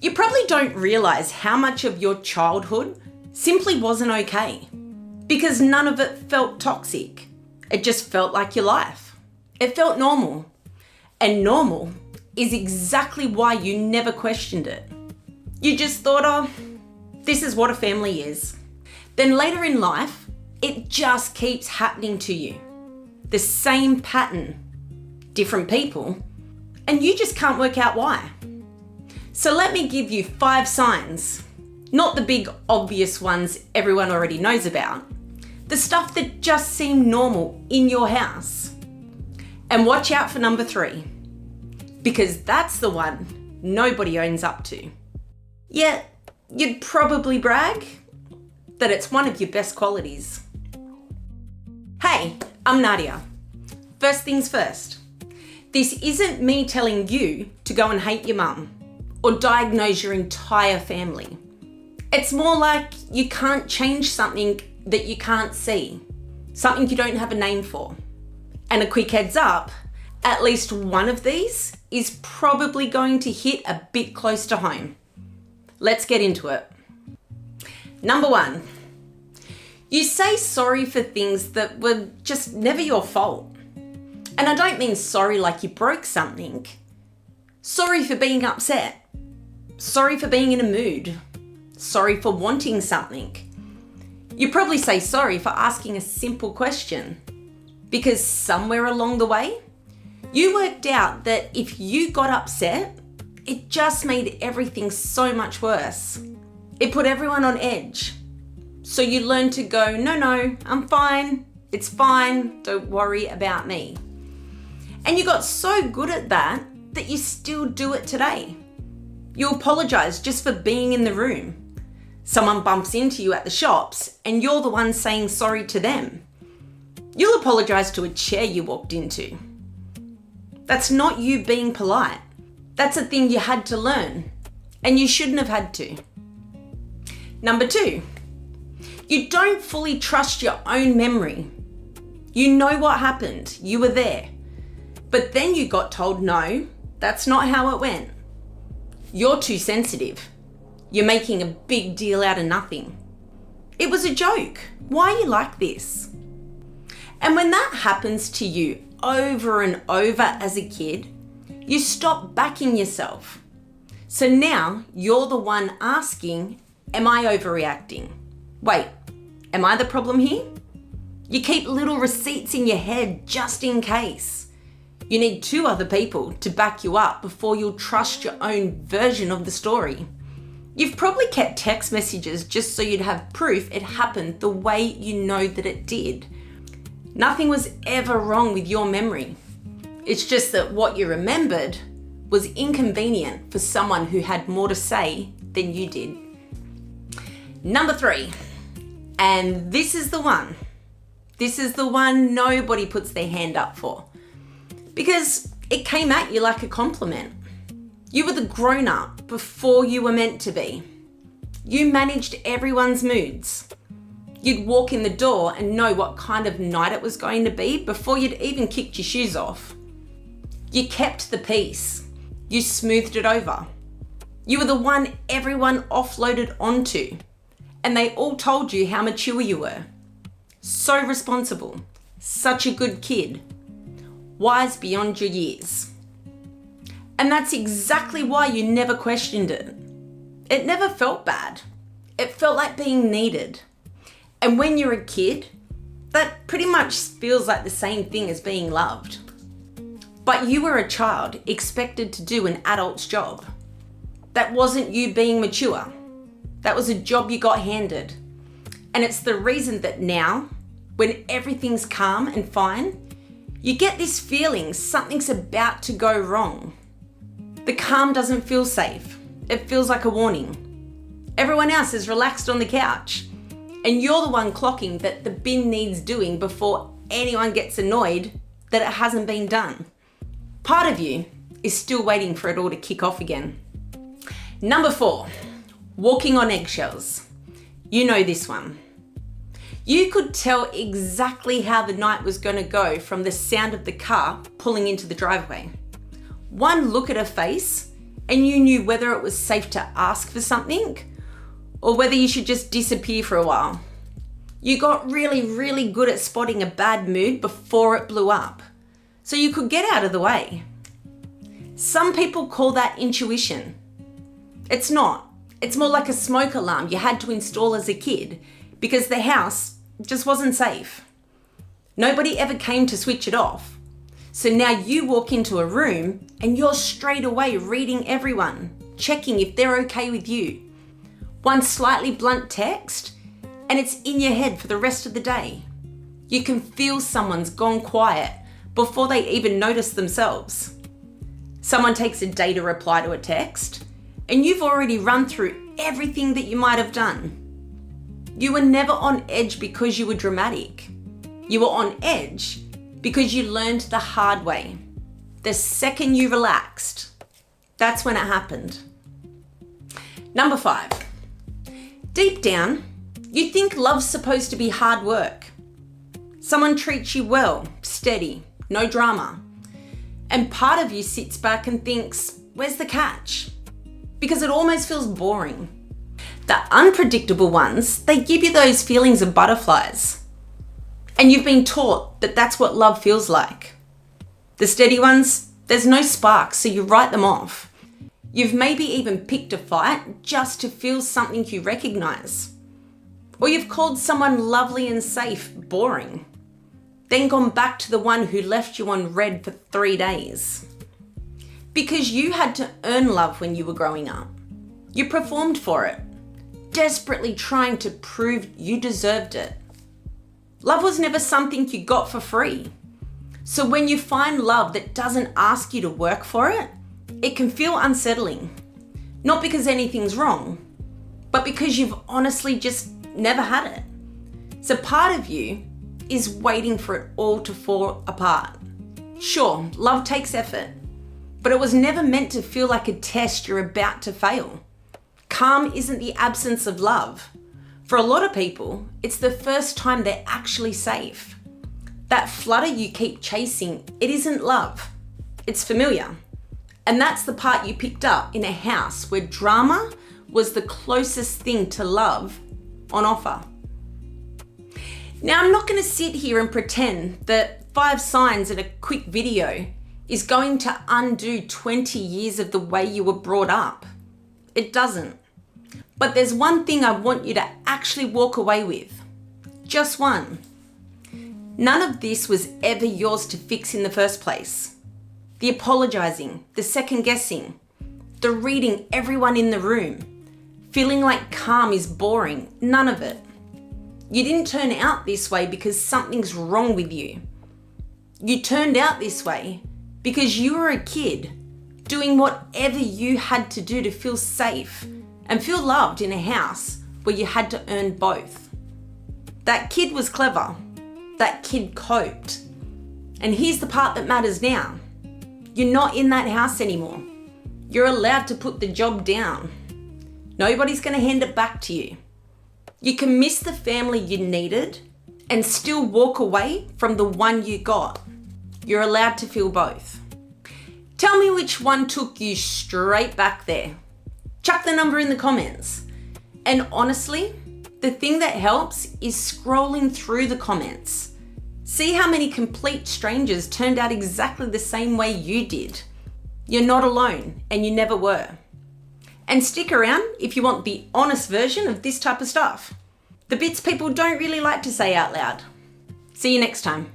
You probably don't realise how much of your childhood simply wasn't okay, because none of it felt toxic. It just felt like your life. It felt normal. And normal is exactly why you never questioned it. You just thought, oh, this is what a family is. Then later in life, it just keeps happening to you. The same pattern, different people, and you just can't work out why. So let me give you 5 signs, not the big obvious ones everyone already knows about, the stuff that just seem normal in your house. And watch out for number 3, because that's the one nobody owns up to. Yet, you'd probably brag that it's one of your best qualities. Hey, I'm Nardia. First things first, this isn't me telling you to go and hate your mum or diagnose your entire family. It's more like you can't change something that you can't see, something you don't have a name for. And a quick heads up, at least one of these is probably going to hit a bit close to home. Let's get into it. Number 1, you say sorry for things that were just never your fault. And I don't mean sorry like you broke something. Sorry for being upset. Sorry for being in a mood. Sorry for wanting something. You probably say sorry for asking a simple question, because somewhere along the way, you worked out that if you got upset, it just made everything so much worse. It put everyone on edge. So you learned to go, no, I'm fine. It's fine. Don't worry about me. And you got so good at that you still do it today. You apologise just for being in the room. Someone bumps into you at the shops and you're the one saying sorry to them. You'll apologise to a chair you walked into. That's not you being polite. That's a thing you had to learn, and you shouldn't have had to. Number 2, you don't fully trust your own memory. You know what happened, you were there, but then you got told, no, that's not how it went. You're too sensitive. You're making a big deal out of nothing. It was a joke. Why are you like this? And when that happens to you over and over as a kid, you stop backing yourself. So now you're the one asking, am I overreacting? Wait, am I the problem here? You keep little receipts in your head just in case. You need 2 other people to back you up before you'll trust your own version of the story. You've probably kept text messages just so you'd have proof it happened the way you know that it did. Nothing was ever wrong with your memory. It's just that what you remembered was inconvenient for someone who had more to say than you did. Number 3, and this is the one. This is the one nobody puts their hand up for, because it came at you like a compliment. You were the grown-up before you were meant to be. You managed everyone's moods. You'd walk in the door and know what kind of night it was going to be before you'd even kicked your shoes off. You kept the peace. You smoothed it over. You were the one everyone offloaded onto, and they all told you how mature you were. So responsible. Such a good kid. Wise beyond your years. And that's exactly why you never questioned it. It never felt bad. It felt like being needed. And when you're a kid, that pretty much feels like the same thing as being loved. But you were a child expected to do an adult's job. That wasn't you being mature. That was a job you got handed. And it's the reason that now, when everything's calm and fine, you get this feeling something's about to go wrong. The calm doesn't feel safe. It feels like a warning. Everyone else is relaxed on the couch, and you're the one clocking that the bin needs doing before anyone gets annoyed that it hasn't been done. Part of you is still waiting for it all to kick off again. Number 4, walking on eggshells. You know this one. You could tell exactly how the night was going to go from the sound of the car pulling into the driveway. One look at her face and you knew whether it was safe to ask for something or whether you should just disappear for a while. You got really, really good at spotting a bad mood before it blew up, so you could get out of the way. Some people call that intuition. It's not. It's more like a smoke alarm you had to install as a kid because the house just wasn't safe. Nobody ever came to switch it off. So now you walk into a room and you're straight away reading everyone, checking if they're okay with you. One slightly blunt text and it's in your head for the rest of the day. You can feel someone's gone quiet before they even notice themselves. Someone takes a day to reply to a text and you've already run through everything that you might have done. You were never on edge because you were dramatic. You were on edge because you learned the hard way. The second you relaxed, that's when it happened. Number 5. Deep down, you think love's supposed to be hard work. Someone treats you well, steady, no drama. And part of you sits back and thinks, where's the catch? Because it almost feels boring. The unpredictable ones, they give you those feelings of butterflies. And you've been taught that that's what love feels like. The steady ones, there's no spark, so you write them off. You've maybe even picked a fight just to feel something you recognize. Or you've called someone lovely and safe boring. Then gone back to the one who left you on red for 3 days. Because you had to earn love when you were growing up. You performed for it, desperately trying to prove you deserved it. Love was never something you got for free. So when you find love that doesn't ask you to work for it, it can feel unsettling. Not because anything's wrong, but because you've honestly just never had it. So part of you is waiting for it all to fall apart. Sure, love takes effort, but it was never meant to feel like a test you're about to fail. Calm isn't the absence of love. For a lot of people, it's the first time they're actually safe. That flutter you keep chasing, it isn't love. It's familiar. And that's the part you picked up in a house where drama was the closest thing to love on offer. Now, I'm not going to sit here and pretend that 5 signs in a quick video is going to undo 20 years of the way you were brought up. It doesn't. But there's one thing I want you to actually walk away with. Just one. None of this was ever yours to fix in the first place. The apologizing, the second guessing, the reading everyone in the room, feeling like calm is boring, none of it. You didn't turn out this way because something's wrong with you. You turned out this way because you were a kid doing whatever you had to do to feel safe and feel loved in a house where you had to earn both. That kid was clever. That kid coped. And here's the part that matters now. You're not in that house anymore. You're allowed to put the job down. Nobody's going to hand it back to you. You can miss the family you needed and still walk away from the one you got. You're allowed to feel both. Tell me which one took you straight back there. Chuck the number in the comments. And honestly, the thing that helps is scrolling through the comments. See how many complete strangers turned out exactly the same way you did. You're not alone, and you never were. And stick around if you want the honest version of this type of stuff. The bits people don't really like to say out loud. See you next time.